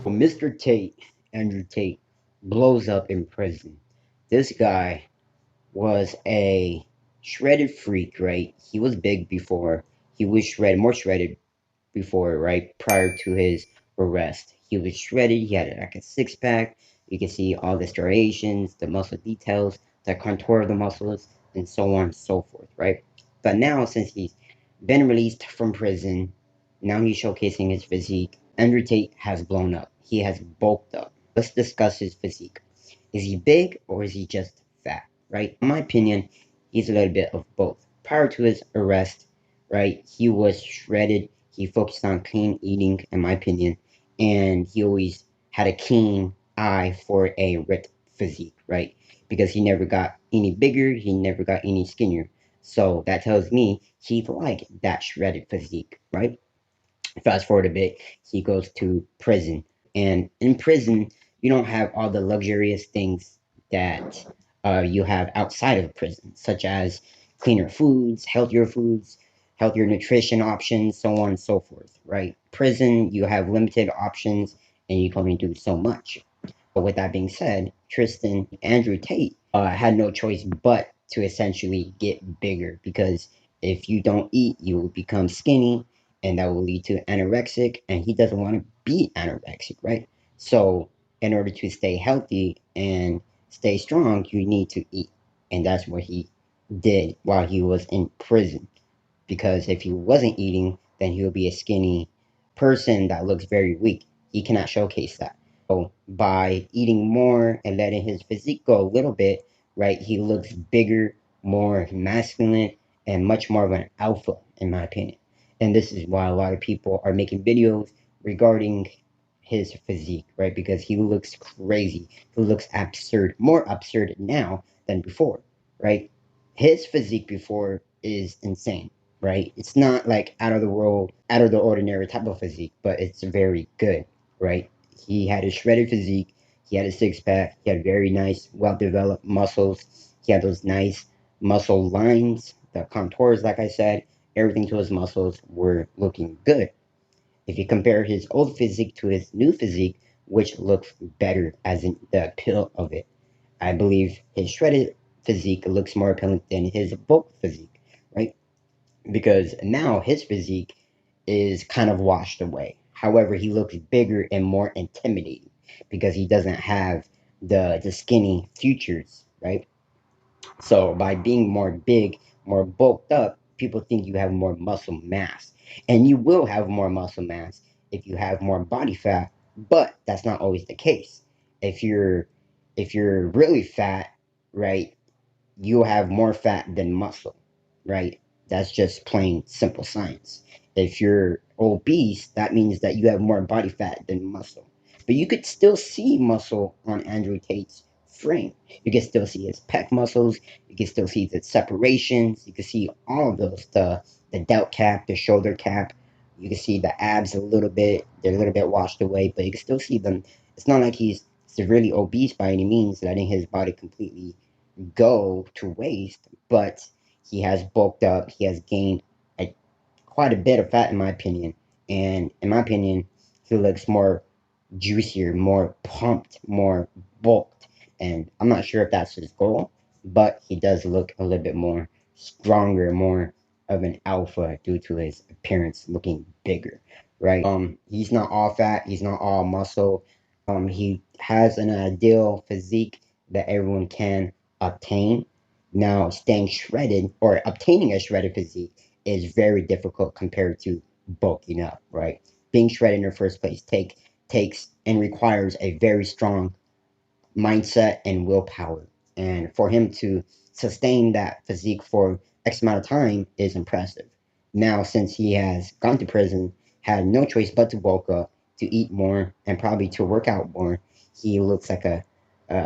So Mr. Tate, Andrew Tate, blows up in prison. This guy was a shredded freak, right? He was big before. He was shredded, more shredded before, right? Prior to his arrest. He was shredded. He had like a six pack. You can see all the striations, the muscle details, the contour of the muscles, and so on and so forth, right? But now, since he's been released from prison, now he's showcasing his physique. Andrew Tate has blown up. He has bulked up. Let's discuss his physique. Is he big or is he just fat, right? In my opinion, he's a little bit of both. Prior to his arrest, right, he was shredded. He focused on clean eating, in my opinion, and he always had a keen eye for a ripped physique, right? Because he never got any bigger, he never got any skinnier. So that tells me he liked that shredded physique, right? Fast forward a bit, he goes to prison. And in prison, you don't have all the luxurious things that you have outside of prison, such as cleaner foods, healthier nutrition options, so on and so forth, right? Prison, you have limited options and you can only do so much. But with that being said, Tristan Andrew Tate had no choice but to essentially get bigger because if you don't eat, you will become skinny and that will lead to anorexic, and he doesn't want to be anorexic, right? So, in order to stay healthy and stay strong, you need to eat, and that's what he did while he was in prison. Because if he wasn't eating, then he would be a skinny person that looks very weak. He cannot showcase that. So, by eating more and letting his physique go a little bit, right, he looks bigger, more masculine, and much more of an alpha, in my opinion. And this is why a lot of people are making videos regarding his physique, right? Because he looks crazy. He looks absurd, more absurd now than before, right? His physique before is insane, right? It's not like out of the world, out of the ordinary type of physique, but it's very good, right? He had a shredded physique. He had a six pack. He had very nice, well developed muscles. He had those nice muscle lines, the contours, like I said, everything to his muscles were looking good. If you compare his old physique to his new physique, which looks better as in the appeal of it, I believe his shredded physique looks more appealing than his bulk physique, right? Because now his physique is kind of washed away. However, he looks bigger and more intimidating because he doesn't have the skinny features, right? So by being more big, more bulked up, people think you have more muscle mass. And you will have more muscle mass if you have more body fat, but that's not always the case. If you're if you're really fat, right, you'll have more fat than muscle, right? That's just plain simple science. If you're obese, that means that you have more body fat than muscle. But you could still see muscle on Andrew Tate's frame. You can still see his pec muscles. You can still see the separations. You can see all of those, the delt cap, the shoulder cap. You can see the abs a little bit. They're a little bit washed away, but you can still see them. It's not like he's severely obese by any means, letting his body completely go to waste, but he has bulked up. He has gained quite a bit of fat, in my opinion. And in my opinion, he looks more juicier, more pumped, more bulked. And I'm not sure if that's his goal, but he does look a little bit more stronger, more of an alpha due to his appearance looking bigger, right? He's not all fat, he's not all muscle. He has an ideal physique that everyone can obtain. Now, staying shredded or obtaining a shredded physique is very difficult compared to bulking up, right? Being shredded in the first place takes and requires a very strong mindset and willpower. And for him to sustain that physique for X amount of time is impressive. Now, since he has gone to prison, had no choice but to bulk up, to eat more, and probably to work out more, he looks like a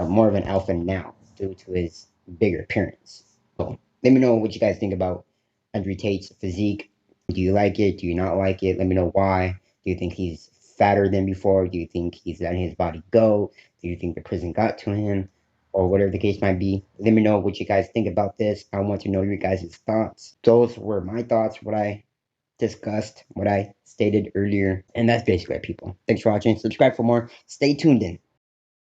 more of an alpha now due to his bigger appearance. So let me know what you guys think about Andrew Tate's physique. Do you like it? Do you not like it? Let me know why. Do you think he's fatter than before? Do you think he's letting his body go? Do you think the prison got to him? Or whatever the case might be. Let me know what you guys think about this. I want to know your guys' thoughts. Those were my thoughts, what I discussed what I stated earlier. And that's basically it, people. Thanks for watching. Subscribe for more. Stay tuned in.